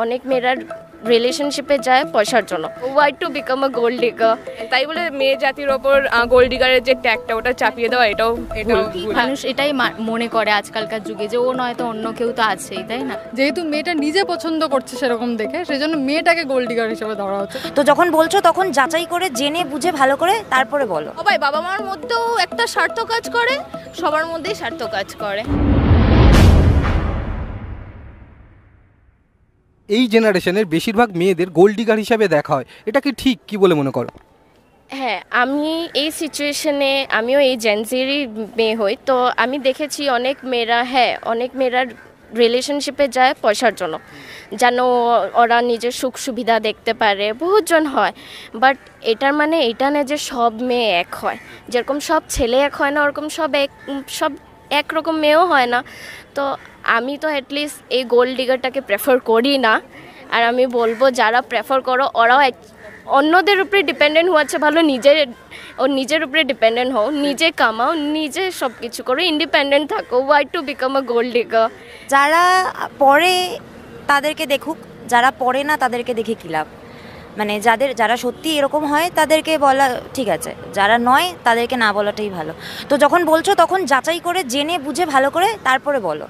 অনেক মেয়েরা রিলেশনশিপে যায় পয়সার জন্য। Why to become a gold digger, তাই বলে মেয়ে জাতির ওপর গোল্ড ডিগারের যে ট্যাগটা ওটা চাপিয়ে দেওয়া এটাও মানুষ এটাই মনে করে আজকালকার যুগে যে ও নয় তো অন্য কেউ তো আছেই, তাই না? যেহেতু মেয়েটা নিজে পছন্দ করছে সেরকম দেখে, সেজন্য মেয়েটাকে গোল্ড ডিগার হিসেবে ধরা হচ্ছে। তো যখন বলছো তখন যাচাই করে জেনে বুঝে ভালো করে তারপরে বলো। সবাই বাবা মার মধ্যেও একটা স্বার্থ কাজ করে, সবার মধ্যেই স্বার্থ কাজ করে। এই জেনারেশনের বেশিরভাগ মেয়েদের গোল্ড ডিগার হিসাবে দেখা হয়, এটা কি ঠিক, কি বলে মনে করো? হ্যাঁ, আমি এই সিচুয়েশনে আমিও এই জেনজিরই মেয়ে হই, তো আমি দেখেছি অনেক মেয়েরা রিলেশনশিপে যায় পয়সার জন্য, যেন ওরা নিজের সুখ সুবিধা দেখতে পারে, বহুতজন হয়। বাট এটার মানে এটা না যে সব মেয়ে এক হয়, যেরকম সব ছেলে এক হয় না ওরকম সব একরকম মেয়েও হয় না। তো আমি তো অ্যাটলিস্ট এই গোল্ড ডিগারটাকে প্রেফার করি না। আর আমি বলবো যারা প্রেফার করো ওরাও অন্যদের উপরে ডিপেন্ডেন্ট হওয়াচ্ছে ভালো, নিজের উপরে ডিপেন্ডেন্ট হও, নিজে কামাও, নিজে সব কিছু করো, ইন্ডিপেন্ডেন্ট থাকো। Why to become a gold digger? যারা পড়ে তাদেরকে দেখুক, যারা পড়ে না তাদেরকে দেখে কী লাভ? মানে যারা সত্যি এরকম হয় তাদেরকে বলা ঠিক আছে, যারা নয় তাদেরকে না বলাটাই ভালো। তো যখন বলছো তখন যাচাই করে জেনে বুঝে ভালো করে তারপরে বলো।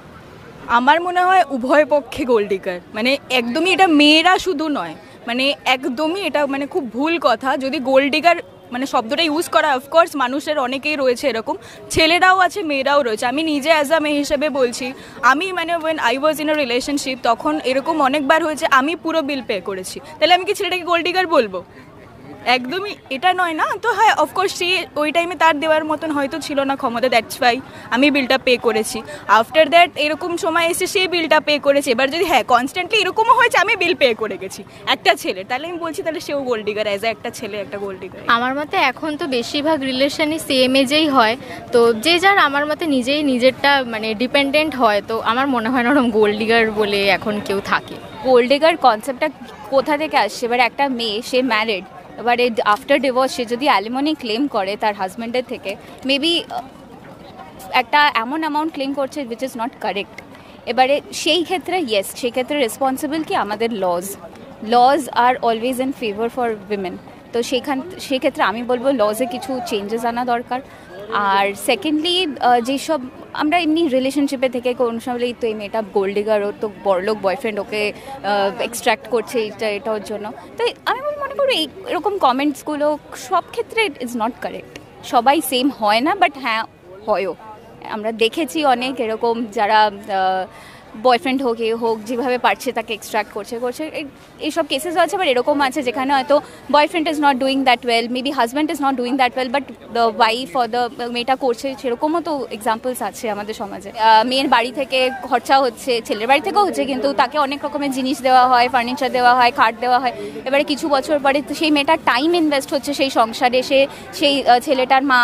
আমার মনে হয় উভয় পক্ষে গোল্ড ডিগার, মানে একদমই এটা মেয়েরা শুধু নয়, মানে একদমই এটা মানে খুব ভুল কথা যদি গোল্ড ডিগার মানে শব্দটা ইউজ করা। অফকোর্স মানুষের অনেকেই রয়েছে এরকম, ছেলেরাও আছে মেয়েরাও রয়েছে। আমি নিজে অ্যাজ আ মেয়ে হিসেবে বলছি, আমি মানে when I was in a relationship তখন এরকম অনেকবার হয়েছে আমি পুরো বিল পে করেছি, তাহলে আমি কি ছেলেটাকে গোল্ড ডিগার বলবো? একদমই এটা নয় না। তো হ্যাঁ, অফকোর্স সে ওই টাইমে তার দেওয়ার মতন হয়তো ছিল না ক্ষমতা, দ্যাটস ওয়াই আমি বিলটা পে করেছি। আফটার দ্যাট এরকম সময় এসে সে বিলটা পে করেছে। এবার যদি হ্যাঁ কনস্ট্যান্টলি এরকমও হয়েছে আমি বিল পে করে গেছি একটা ছেলে, তাহলে আমি বলছি তাহলে সেও গোল্ড ডিগার, অ্যাজ একটা ছেলে একটা গোল্ড ডিগার। আমার মতে এখন তো বেশিরভাগ রিলেশনই সেম এজেই হয়, তো যে যার আমার মতে নিজেরটা মানে ডিপেন্ডেন্ট হয়। তো আমার মনে হয় না ওরকম গোল্ড ডিগার বলে এখন কেউ থাকে। গোল্ড ডিগার কনসেপ্টটা কোথা থেকে আসছে? এবার একটা মেয়ে, সে ম্যারিড, এবারে আফটার ডিভোর্স সে যদি অ্যালিমনি ক্লেম করে তার হাজব্যান্ডের থেকে, মেবি একটা এমন অ্যামাউন্ট ক্লেম করছে উইচ ইজ নট কারেক্ট। এবারে সেই ক্ষেত্রে ইয়েস, সেই ক্ষেত্রে রেসপন্সিবল কি আমাদের লজ আর always in favour for women. তো সেক্ষেত্রে আমি বলবো লজে কিছু চেঞ্জেস আনা দরকার। আর সেকেন্ডলি যেসব আমরা এমনি রিলেশনশিপে থেকে কোনো সময় তো এই মেয়েটা গোল্ড ডিগার, ওর তো বড়লোক বয়ফ্রেন্ড ওকে এক্সট্র্যাক্ট করছে এটা ওর জন্য, তো আমি মনে করি এরকম কমেন্টসগুলো সব ক্ষেত্রে ইজ নট কারেক্ট। সবাই সেম হয় না, বাট হ্যাঁ হয়ও। আমরা দেখেছি অনেক এরকম যারা বয়ফ্রেন্ড হোক যেভাবে পারছে তাকে এক্সট্র্যাক্ট করছে এইসব কেসেসও আছে। আবার এরকম আছে যেখানে হয়তো boyfriend is not doing that well, maybe husband is not doing that well, but the wife or the মেয়েটা করছে, সেরকমও তো এক্সাম্পলস আছে আমাদের সমাজে। মেয়ের বাড়ি থেকে খরচা হচ্ছে, ছেলের বাড়ি থেকেও হচ্ছে, কিন্তু তাকে অনেক রকমের জিনিস দেওয়া হয়, ফার্নিচার দেওয়া হয়, খাট দেওয়া হয়। এবারে কিছু বছর পরে তো সেই মেয়েটার টাইম ইনভেস্ট হচ্ছে সেই সংসারে, সেই ছেলেটার মা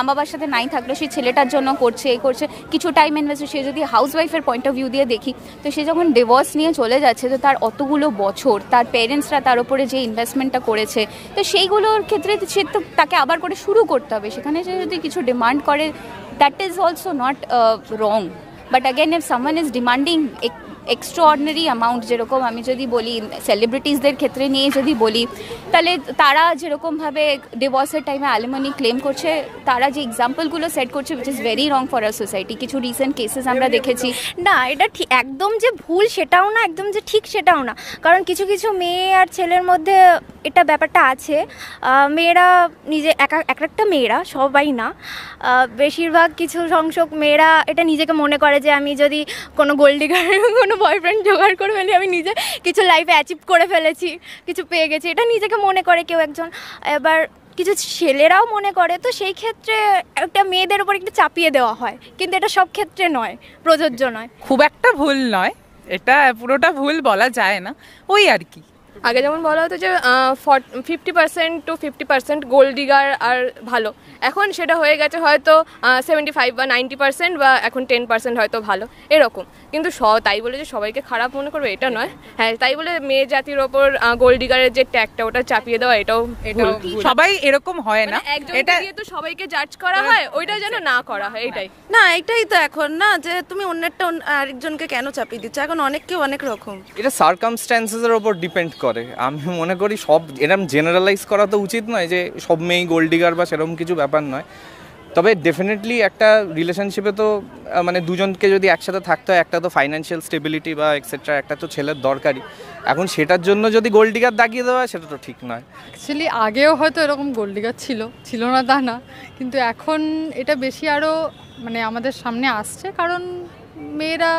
বাবার সাথে নাই থাকলে সেই ছেলেটার জন্য করছে কিছু টাইম ইনভেস্ট। সে যদি হাউস ওয়াইফের পয়েন্ট অফ ভিউ দিয়ে দেখি, তো সে যখন ডিভোর্স নিয়ে চলে যাচ্ছে, তো তার অতগুলো বছর তার পেরেন্টসরা তার উপরে যে ইনভেস্টমেন্টটা করেছে, তো সেইগুলোর ক্ষেত্রে সে তো তাকে আবার করে শুরু করতে হবে। সেখানে সে যদি কিছু ডিমান্ড করে, that is also not wrong. But again if someone is demanding extraordinary amount, যেরকম আমি যদি বলি সেলিব্রিটিসদের ক্ষেত্রে নিয়ে যদি বলি, তাহলে তারা যেরকমভাবে ডিভোর্সের টাইমে অ্যালিমনি ক্লেম করছে, তারা যে এক্সাম্পলগুলো সেট করছে which is very wrong for our society. কিছু রিসেন্ট কেসেস আমরা দেখেছি। না, এটা ঠিক একদম যে ভুল সেটাও না, একদম যে ঠিক সেটাও না। কারণ কিছু মেয়ে আর ছেলের মধ্যে এটা ব্যাপারটা আছে। মেয়েরা নিজে একটা মেয়েরা, সবাই না, বেশিরভাগ কিছু সংখ্যক মেয়েরা এটা নিজেকে মনে করে যে আমি যদি কোনো গোল্ড ডিগার কোনো বয়ফ্রেন্ড জোগাড় করে ফেলি, আমি নিজে কিছু লাইফে অ্যাচিভ করে ফেলেছি, কিছু পেয়ে গেছি, এটা নিজেকে মনে করে কেউ একজন। এবার কিছু ছেলেরাও মনে করে, তো সেই ক্ষেত্রে একটা মেয়েদের উপর একটু চাপিয়ে দেওয়া হয়, কিন্তু এটা সব ক্ষেত্রে নয়, প্রযোজ্য নয়। খুব একটা ভুল নয়, এটা পুরোটা ভুল বলা যায় না, ওই আর কি আগে যেমন বলা হতো যে 50% to 50% গোল্ড ডিগার আর ভালো, এখন সেটা হয়ে গেছে হয়তো 75 বা 90% বা এখন 10% হয়তো ভালো এরকম। কিন্তু তাই বলে যে সবাইকে খারাপ মনে করবে এটা নয়। হ্যাঁ, তাই বলে মেয়ে জাতির ওপর গোল্ড ডিগারের যে ট্যাগটা ওটা চাপিয়ে দেওয়া এটাও সবাই এরকম হয় না, এটা দিয়ে তো সবাইকে জাজ করা হয়, ওইটা যেন না করা হয় এটাই। না এটাই তো এখন না, যে তুমি অন্যেরটা আরেকজনকে কেন চাপিয়ে দিচ্ছ, এখন অনেককে অনেক রকম। এটা সার্কামস্ট্যান্সেসের ওপর ডিপেন্ড করে। আমি মনে করি সব এরকম জেনারেলাইজ করা তো উচিত নয় যে সব মেয়েই গোল্ড ডিগার বা সেরকম কিছু ব্যাপার নয়। তবে ডেফিনেটলি একটা রিলেশনশিপে তো মানে দুজনকে যদি একসাথে থাকতে হয়, একটা তো ফাইন্যান্সিয়াল স্টেবিলিটি বা এক্সেট্রা একটা তো ছেলের দরকারই। এখন সেটার জন্য যদি গোল্ড ডিগার দাগিয়ে দেওয়া সেটা তো ঠিক নয়। অ্যাকচুয়ালি আগেও হয়তো এরকম গোল্ড ডিগার ছিল না তা না, কিন্তু এখন এটা বেশি আরও মানে আমাদের সামনে আসছে, কারণ মেয়েরা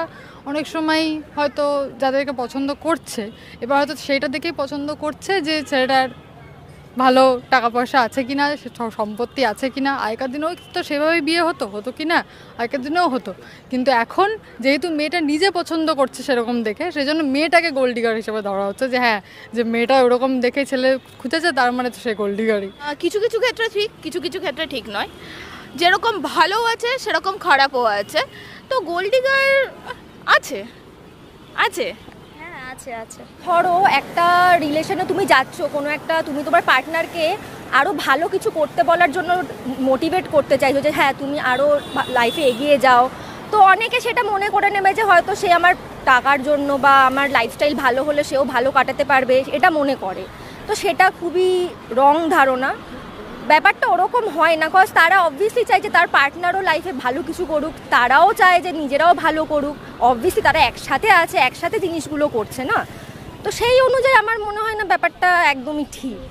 অনেক সময় হয়তো যাদেরকে পছন্দ করছে এবার হয়তো সেইটা দেখেই পছন্দ করছে যে ছেলেটার ভালো টাকা পয়সা আছে কি না, সম্পত্তি আছে কি না। আগেকার দিনেও তো সেভাবেই বিয়ে হতো কি না, আগেকার দিনেও হতো। কিন্তু এখন যেহেতু মেয়েটা নিজে পছন্দ করছে সেরকম দেখে, সেই জন্য মেয়েটাকে গোল্ড ডিগার হিসেবে ধরা হচ্ছে যে হ্যাঁ, যে মেয়েটা ওরকম দেখে ছেলে খুঁজেছে তার মানে তো সে গোল্ড ডিগারই। কিছু কিছু ক্ষেত্রে ঠিক, কিছু কিছু ক্ষেত্রে ঠিক নয়। যেরকম ভালো আছে সেরকম খারাপও আছে। তো গোল্ড ডিগার আছে আছে হ্যাঁ আছে। ধরো একটা রিলেশনে তুমি যাচ্ছ, কোনো একটা তুমি তোমার পার্টনারকে আরও ভালো কিছু করতে বলার জন্য মোটিভেট করতে চাইছো যে হ্যাঁ তুমি আরও লাইফে এগিয়ে যাও। তো অনেকে সেটা মনে করে নেবে যে হয়তো সে আমার টাকার জন্য বা আমার লাইফস্টাইল ভালো হলে সেও ভালো কাটাতে পারবে, এটা মনে করে। তো সেটা খুবই রং ধারণা। ব্যাপারটা ওরকম হয় না, কজ তারা অবভিয়াসলি চায় যে তার পার্টনারও লাইফে ভালো কিছু করুক, তারাও চায় যে নিজেরাও ভালো করুক। অবভিয়াসলি তারা একসাথে আছে, একসাথে জিনিসগুলো করছে না, তো সেই অনুযায়ী আমার মনে হয় না ব্যাপারটা একদমই ঠিক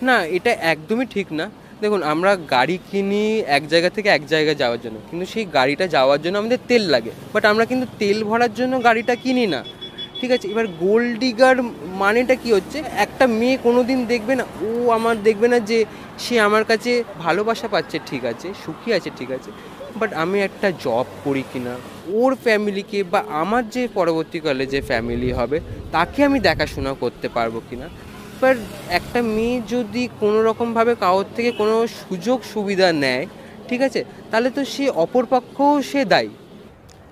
না। এটা একদমই ঠিক না। দেখুন, আমরা গাড়ি কিনি এক জায়গা থেকে এক জায়গায় যাওয়ার জন্য, কিন্তু সেই গাড়িটা যাওয়ার জন্য আমাদের তেল লাগে, বাট আমরা কিন্তু তেল ভরার জন্য গাড়িটা কিনি না, ঠিক আছে। এবার গোল্ড ডিগার মানেটা কি হচ্ছে, একটা মেয়ে কোনো দিন দেখবে না, ও আমার দেখবে না যে সে আমার কাছে ভালোবাসা পাচ্ছে, ঠিক আছে, সুখী আছে, ঠিক আছে, বাট আমি একটা জব করি কিনা, ওর ফ্যামিলিকে বা আমার যে পরবর্তীকালে যে ফ্যামিলি হবে তাকে আমি দেখাশোনা করতে পারবো কিনা। বাট একটা মেয়ে যদি কোনো রকমভাবে কারোর থেকে কোনো সুযোগ সুবিধা নেয়, ঠিক আছে, তাহলে তো সে অপরপক্ষও সে দায়ী।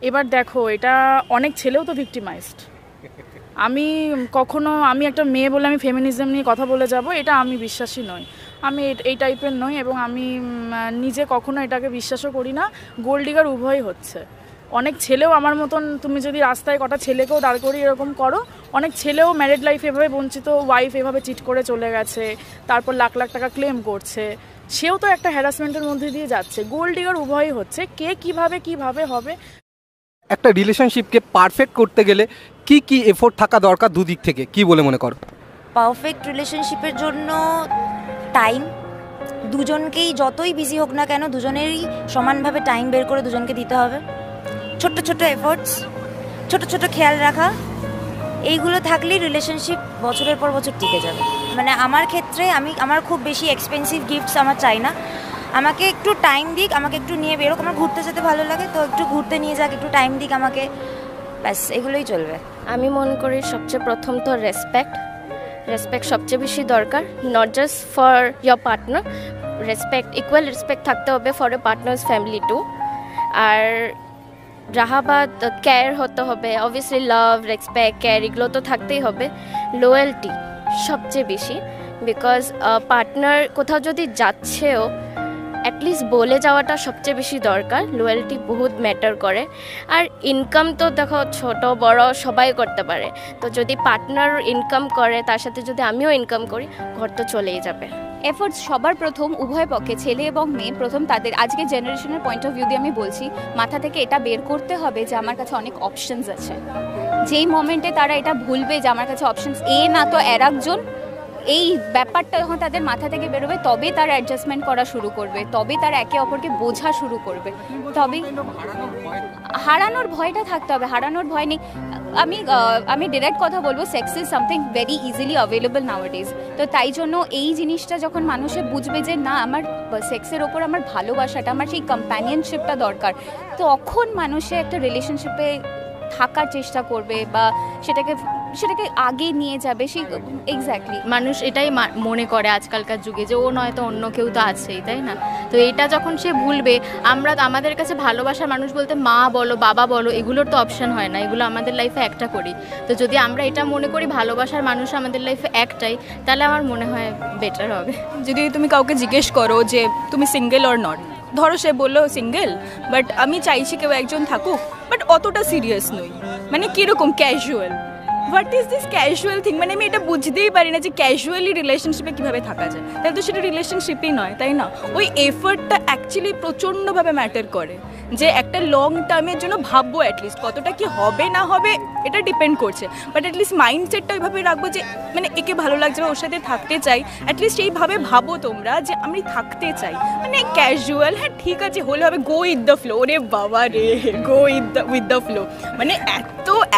এবার দেখো, এটা অনেক ছেলেও তো ভিক্টিমাইজড। আমি একটা মেয়ে বলে আমি ফেমিনিজম নিয়ে কথা বলে যাব, এটা আমি বিশ্বাসী নই। আমি এই টাইপের নই, এবং আমি নিজে কখনো এটাকে বিশ্বাসও করি না। গোল্ড ডিগার উভয়ই হচ্ছে। অনেক ছেলেও আমার মতন, তুমি যদি রাস্তায় কটা ছেলেকেও দাঁড় করিয়ে এরকম করো, অনেক ছেলেও ম্যারিড লাইফ এভাবে বঞ্চিত, ওয়াইফ এভাবে চিট করে চলে গেছে, তারপর লাখ লাখ টাকা ক্লেম করছে, সেও তো একটা হ্যারাসমেন্টের মধ্যে দিয়ে যাচ্ছে। গোল্ড ডিগার উভয়ই হচ্ছে। কে কিভাবে হবে। একটা রিলেশনশিপকে পারফেক্ট করতে গেলে কি কি এফোর্ট থাকা দরকার দুদিক থেকে, কি বলে মনে করো? পারফেক্ট রিলেশনশিপের জন্য টাইম, দুজনকেই যতই বিজি হোক না কেন দুজনেরই সমানভাবে টাইম বের করে দুজনকে দিতে হবে। ছোট্ট ছোট্ট এফোর্টস, ছোট ছোট খেয়াল রাখা, এইগুলো থাকলেই রিলেশনশিপ বছরের পর বছর টিকে যাবে। মানে আমার ক্ষেত্রে আমার খুব বেশি এক্সপেন্সিভ গিফটস আমার চাই না, আমাকে একটু টাইম দিক, আমাকে একটু নিয়ে বেরোক, আমার ঘুরতে যেতে ভালো লাগে তো একটু ঘুরতে নিয়ে যাক, একটু টাইম দিক আমাকে, ব্যাস এগুলোই চলবে। আমি মনে করি সবচেয়ে প্রথম তো রেসপেক্ট সবচেয়ে বেশি দরকার, not just for your partner, equal respect থাকতে হবে for a partner's family too. আর রাহাবাদ কেয়ার হতে হবে, অবভিয়াসলি লাভ, রেসপেক্ট, কেয়ার এগুলো তো থাকতেই হবে। লয়ালটি সবচেয়ে বেশি, বিকজ পার্টনার কোথাও যদি যাচ্ছেও অ্যাটলিস্ট বলে যাওয়াটা সবচেয়ে বেশি দরকার। লয়ালটি বহুত ম্যাটার করে। আর ইনকাম তো দেখো ছোট বড় সবাই করতে পারে, তো যদি পার্টনার ইনকাম করে তার সাথে যদি আমিও ইনকাম করি, ঘর তো চলেই যাবে। এফোর্টস সবার প্রথম উভয় পক্ষে, ছেলে এবং মেয়ে, প্রথম তাদের আজকে জেনারেশনের পয়েন্ট অফ ভিউ দিয়ে আমি বলছি, মাথা থেকে এটা বের করতে হবে যে আমার কাছে অনেক অপশনস আছে। যেই মোমেন্টে তারা এটা ভুলবে যে আমার কাছে অপশনস এ না তো আর একজন, এই ব্যাপারটা যখন তাদের মাথা থেকে বেরোবে তবে তারা অ্যাডজাস্টমেন্ট করা শুরু করবে, তবে তারা একে অপরকে বোঝা শুরু করবে। তবে হারানোর ভয়টা থাকতে হবে, হারানোর ভয় নেই। আমি ডিরেক্ট কথা বলবো, sex is something very easily available নাওয়াডেজ। তো তাই জন্য এই জিনিসটা যখন মানুষে বুঝবে যে না, আমার সেক্সের ওপর আমার ভালোবাসাটা, আমার সেই কম্প্যানিয়নশিপটা দরকার, তখন মানুষে একটা রিলেশনশিপে থাকার চেষ্টা করবে বা সেটাকে সেটাকে আগে নিয়ে যাবে সেই এক্স্যাক্টলি মানুষ এটাই মনে করে আজকালকার যুগে যে ও নয় তো অন্য কেউ তো আছেই, তাই না? তো এটা যখন সে ভুলবে, আমাদের কাছে ভালোবাসার মানুষ বলতে মা বলো বাবা বলো এগুলোর তো অপশন হয় না, এগুলো আমাদের লাইফে একটা করি। তো যদি আমরা এটা মনে করি ভালোবাসার মানুষ আমাদের লাইফে একটাই, তাহলে আমার মনে হয় বেটার হবে। যদি তুমি কাউকে জিজ্ঞেস করো যে তুমি সিঙ্গেল অর নট, ধরো সে বললো সিঙ্গেল, বাট আমি চাইছি কেউ একজন থাকুক, বাট অতটা সিরিয়াস নই, মানে কীরকম casual. What is this casual thing? মানে আমি এটা বুঝতেই পারি না যে ক্যাজুয়ালি রিলেশনশিপে কীভাবে থাকা যায়। তাহলে তো সেটা রিলেশনশিপই নয়, তাই না? ওই এফর্টটা অ্যাকচুয়ালি প্রচণ্ডভাবে ম্যাটার করে, যে একটা লং টার্মের জন্য ভাববো অ্যাটলিস্ট কতটা কি হবে না হবে এটা ডিপেন্ড করছে, বাট অ্যাটলিস্ট মাইন্ডসেটটা ওইভাবে রাখবো যে মানে একে ভালো লাগছে বা ওর সাথে থাকতে চাই, অ্যাটলিস্ট এইভাবে ভাবো তোমরা যে আমি থাকতে চাই। মানে ক্যাজুয়াল হ্যাঁ ঠিক আছে হলে হবে, গো উইথ দ্য ফ্লো। রে বাবা রে, গো উইথ দ্য ফ্লো, মানে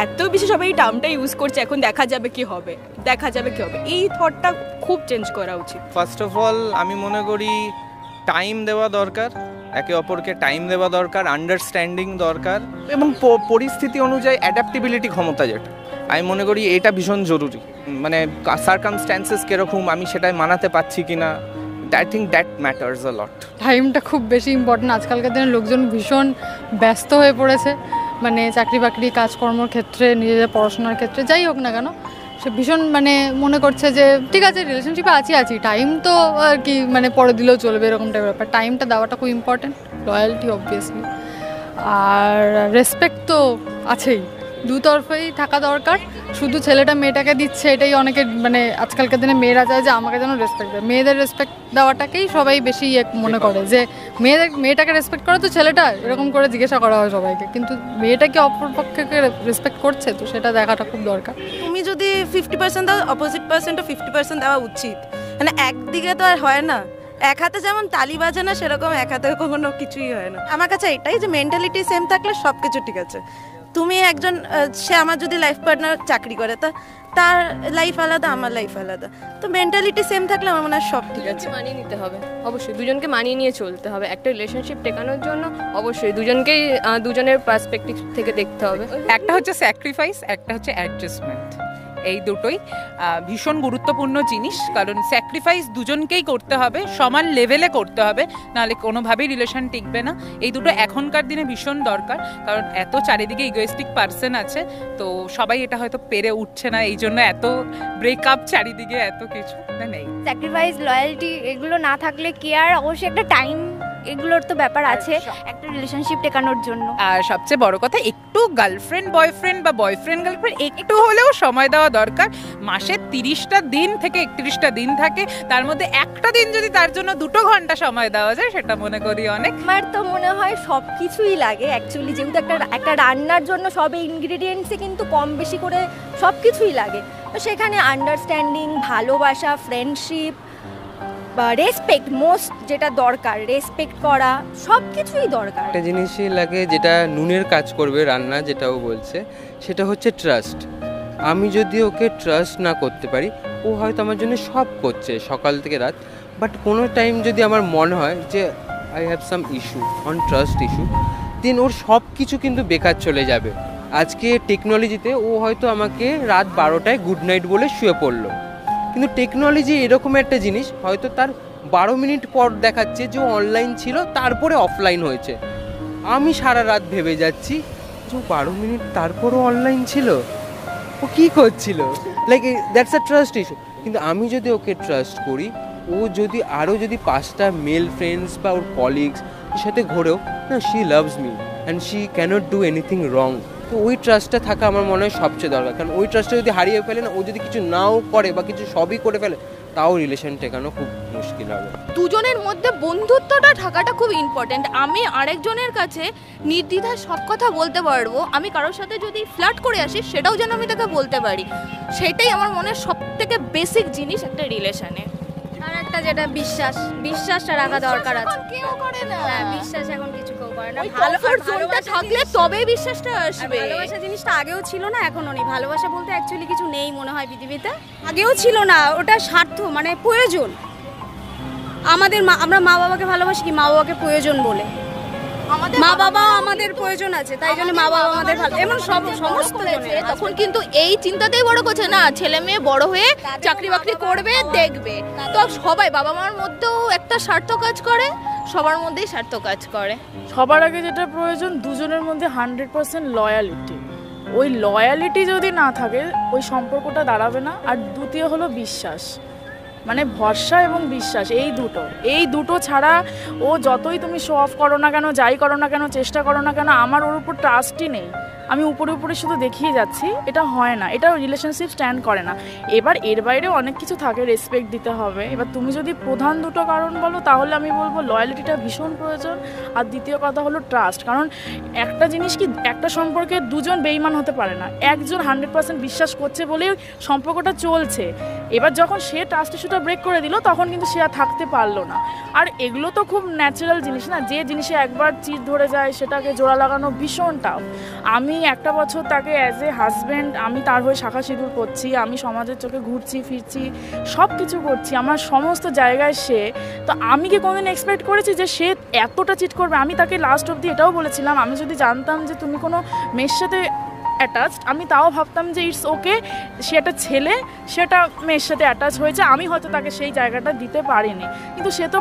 এত বেশি সবাই এই টার্মটা ইউজ করছে এখন, দেখা যাবে কি হবে, এই থটটা খুব চেঞ্জ করা উচিত। ফার্স্ট অফ অল আমি মনে করি টাইম দেওয়া দরকার, একে অপরকে টাইম দেওয়া দরকার, আন্ডারস্ট্যান্ডিং দরকার, এবং পরিস্থিতি অনুযায়ী অ্যাডাপ্টেবিলিটি ক্ষমতা যেটা আমি মনে করি এটা ভীষণ জরুরি। মানে সার্কামস্ট্যান্সেস কীরকম আমি সেটাই মানাতে পারছি কিনা, আই থিঙ্ক দ্যাট ম্যাটার্স আ লট। টাইমটা খুব বেশি ইম্পর্টেন্ট। আজকালকার দিনে লোকজন ভীষণ ব্যস্ত হয়ে পড়েছে, মানে চাকরি বাকরি কাজকর্মর ক্ষেত্রে, নিজেদের পড়াশোনার ক্ষেত্রে, যাই হোক না কেন, সে ভীষণ মানে মনে করছে যে ঠিক আছে রিলেশনশিপে আছি টাইম তো আর কি মানে পরে দিলেও চলবে, এরকম টাইপের ব্যাপার। টাইমটা দেওয়াটা খুব ইম্পর্টেন্ট, লয়্যালটি অবভিয়াসলি, আর রেসপেক্ট তো আছেই, দুতরফেই থাকা দরকার। শুধু ছেলেটা মেয়েটাকে দিচ্ছে এটাই অনেকে মানে আজকালকার দিনে মেয়েরা চায় যে আমাকে যেন রেসপেক্ট দেয়, মেয়েদের রেসপেক্ট দেওয়াটাকেই সবাই বেশি মনে করে যে মেয়েটাকে রেসপেক্ট করে তো ছেলেটা, এরকম করে জিজ্ঞাসা করা হয় সবাইকে, কিন্তু মেয়েটা কি অপরপক্ষকে রেসপেক্ট করছে, তো সেটা দেখাটা খুব দরকার। তুমি যদি 50% দাও, অপোজিট পার্সেন্টও 50% দেওয়া উচিত। মানে একদিকে তো আর হয় না, এক হাতে যেমন তালি বাজে না সেরকম এক হাতে কখনো কিছুই হয় না। আমার কাছে এটাই যে মেন্টালিটি সেম থাকলে সব কিছু ঠিক আছে। তুমি একজন, সে আমার যদি লাইফ পার্টনার চাকরি করে, তা তার লাইফ আলাদা, আমার লাইফ আলাদা, তো মেন্টালিটি সেম থাকলে আমার মনে হয় সব ঠিক আছে। মানিয়ে নিতে হবে, অবশ্যই দুজনকে মানিয়ে নিয়ে চলতে হবে। একটা রিলেশনশিপ টেকানোর জন্য অবশ্যই দুজনকেই দুজনের পার্সপেক্টিভ থেকে দেখতে হবে। একটা হচ্ছে স্যাক্রিফাইস, একটা হচ্ছে অ্যাডজাস্টমেন্ট, এই দুটোই ভীষণ গুরুত্বপূর্ণ জিনিস। কারণ স্যাক্রিফাইস দুজনকেই করতে হবে, সমান লেভেলে করতে হবে, নাহলে কোনোভাবেই রিলেশন টিকবে না। এই দুটো এখনকার দিনে ভীষণ দরকার, কারণ এত চারিদিকে ইগোয়েস্টিক পার্সন আছে, তো সবাই এটা হয়তো পেরে উঠছে না, এই জন্য এত ব্রেকআপ চারিদিকে, এত কিছু নেই। স্যাক্রিফাইস, লয়্যালটি এগুলো না থাকলে কেয়ার, অবশ্যই একটা টাইম, এগুলোর তো ব্যাপার আছে একটা রিলেশনশিপ টেকানোর জন্য। আর সবচেয়ে বড় কথা একটু গার্লফ্রেন্ড বয়ফ্রেন্ড বা বয়ফ্রেন্ড গার্লফ্রেন্ড একটু হলেও সময় দেওয়া দরকার। মাসে 30টা দিন থেকে 31টা দিন থাকে, তার মধ্যে একটা দিন যদি তার জন্য 2 ঘন্টা সময় দেওয়া যায় সেটা মনে করি অনেক। আমার তো মনে হয় সব কিছুই লাগে অ্যাকচুয়ালি, যেহেতু একটা রান্নার জন্য সব ইনগ্রিডিয়েন্টসে কিন্তু কম বেশি করে সব কিছুই লাগে, তো সেখানে আন্ডারস্ট্যান্ডিং, ভালোবাসা, ফ্রেন্ডশিপ বা রেসপেক্ট, মোস্ট যেটা দরকার, রেসপেক্ট করা, সব কিছুই দরকার। একটা জিনিসই লাগে যেটা নুনের কাজ করবে রান্না, যেটাও বলছে সেটা হচ্ছে ট্রাস্ট। আমি যদি ওকে ট্রাস্ট না করতে পারি, ও হয়তো আমার জন্য সব করছে সকাল থেকে রাত, বাট কোনো টাইম যদি আমার মনে হয় যে I have some issue on trust issue, then ওর সব কিছু কিন্তু বেকার চলে যাবে। আজকে টেকনোলজিতে ও হয়তো আমাকে রাত 12টায় গুড নাইট বলে শুয়ে পড়লো, কিন্তু টেকনোলজি এরকম একটা জিনিস, হয়তো তার 12 মিনিট পর দেখাচ্ছে যে অনলাইন ছিল, তারপরে অফলাইন হয়েছে। আমি সারা রাত ভেবে যাচ্ছি যে 12 মিনিট তারপরও অনলাইন ছিল, ও কী করছিল, like that's a trust issue. কিন্তু আমি যদি ওকে ট্রাস্ট করি, ও যদি আরও যদি 5টা মেল ফ্রেন্ডস বা ওর কলিগস এর সাথে ঘোরেও না, she loves me and she can't do anything wrong, তো ওই ট্রাস্টটা থাকা আমার মনে হয় সবচেয়ে দরকার। কারণ ওই ট্রাস্টটা যদি হারিয়ে ফেলে না, ও যদি কিছু নাও করে বা কিছু সবই করে ফেলে, তাও রিলেশন টেকানো খুব মুশকিল হবে। দুজনের মধ্যে বন্ধুত্বটা থাকাটা খুব ইম্পর্টেন্ট। আমি আরেকজনের কাছে নির্দ্বিধায় সব কথা বলতে পারবো, আমি কারোর সাথে যদি ফ্লার্ট করে আসি সেটাও যেন আমি তাকে বলতে পারি, সেটাই আমার মনে হয় সব থেকে বেসিক জিনিস একটা রিলেশনে। আর একটা যেটা বিশ্বাসটা রাখা দরকার আছে। কেউ করে না, হ্যাঁ, বিশ্বাস এখন কিছু কেউ করে না। কমফর্ট জোনটা থাকলে তবেই বিশ্বাসটা আসবে। ভালোবাসা জিনিসটা আগেও ছিল না, এখনও নেই। ভালোবাসা বলতে অ্যাকচুয়ালি কিছু নেই মনে হয় পৃথিবীতে, আগেও ছিল না, ওটা স্বার্থ, মানে প্রয়োজন। আমরা মা বাবাকে ভালোবাসি কি মা বাবাকে প্রয়োজন বলে, মা বাবাও আমাদের প্রয়োজন আছে, তাই জন্য মা বাবা আমাদের ভালো, এমন সব সমস্ত তখন কিন্তু এই চিন্তাতেই বড় করছে না ছেলে মেয়ে বড় হয়ে চাকরি বাকরি করবে দেখবে। তো সবাই বাবা মার মধ্যেও একটা স্বার্থ কাজ করে, সবার মধ্যেই স্বার্থ কাজ করে। সবার আগে যেটা প্রয়োজন দুজনের মধ্যে 100% লয়ালিটি। ওই লয়ালিটি যদি না থাকে ওই সম্পর্কটা দাঁড়াবে না। আর দ্বিতীয় হলো বিশ্বাস, মানে ভরসা এবং বিশ্বাস, এই দুটো ছাড়া ও যতই তুমি শো অফ করো না কেন, যাই করো না কেন, চেষ্টা করো না কেন, আমার ওর উপর ট্রাস্টই নেই, আমি উপরে উপরে শুধু দেখিয়ে যাচ্ছি, এটা হয় না, এটা রিলেশনশিপ স্ট্যান্ড করে না। এবার এর বাইরেও অনেক কিছু থাকে, রেসপেক্ট দিতে হবে। এবার তুমি যদি প্রধান দুটো কারণ বলো তাহলে আমি বলবো লয়ালিটিটা ভীষণ প্রয়োজন, আর দ্বিতীয় কথা হলো ট্রাস্ট। কারণ একটা জিনিস কি, একটা সম্পর্কে দুজন বেইমান হতে পারে না, একজন 100% বিশ্বাস করছে বলেই সম্পর্কটা চলছে। এবার যখন সে ট্রাস্ট ইস্যুটা ব্রেক করে দিল তখন কিন্তু সে আর থাকতে পারলো না। আর এগুলো তো খুব ন্যাচারাল জিনিস না, যে জিনিসে একবার চিট ধরে যায় সেটাকে জোড়া লাগানো ভীষণ টাফ। আমি একটা বছর তাকে অ্যাজ এ হাজব্যান্ড আমি তার হয়ে শাখা সিঁদুর করছি, আমি সমাজের চোখে ঘুরছি ফিরছি, সব কিছু করছি, আমার সমস্ত জায়গায় সে। তো আমি কি কোনোদিন এক্সপেক্ট করেছি যে সে এতটা চিট করবে? আমি তাকে লাস্ট অবধি এটাও বলেছিলাম, আমি যদি জানতাম যে তুমি কোনো মেয়ের সাথে অ্যাটাচড, আমি তাও ভাবতাম যে ইটস ওকে, সে একটা ছেলে, সেটা মেয়ের সাথে অ্যাটাচ হয়েছে, আমি হয়তো তাকে সেই জায়গাটা দিতে পারিনি, কিন্তু সে তো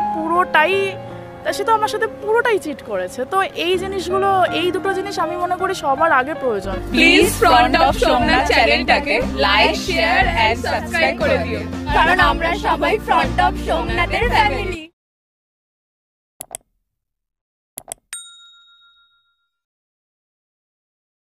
আমার সাথে পুরোটাই চিট করেছে। তো এই জিনিসগুলো, এই দুটো জিনিস আমি মনে করি সবার আগে প্রয়োজন। প্লিজ ফ্রন্ট অফ সোমনাথ চ্যানেলটাকে লাইক, শেয়ার এন্ড সাবস্ক্রাইব করে দিও, কারণ আমরা সবাই ফ্রন্ট অফ সোমনাথের ফ্যামিলি।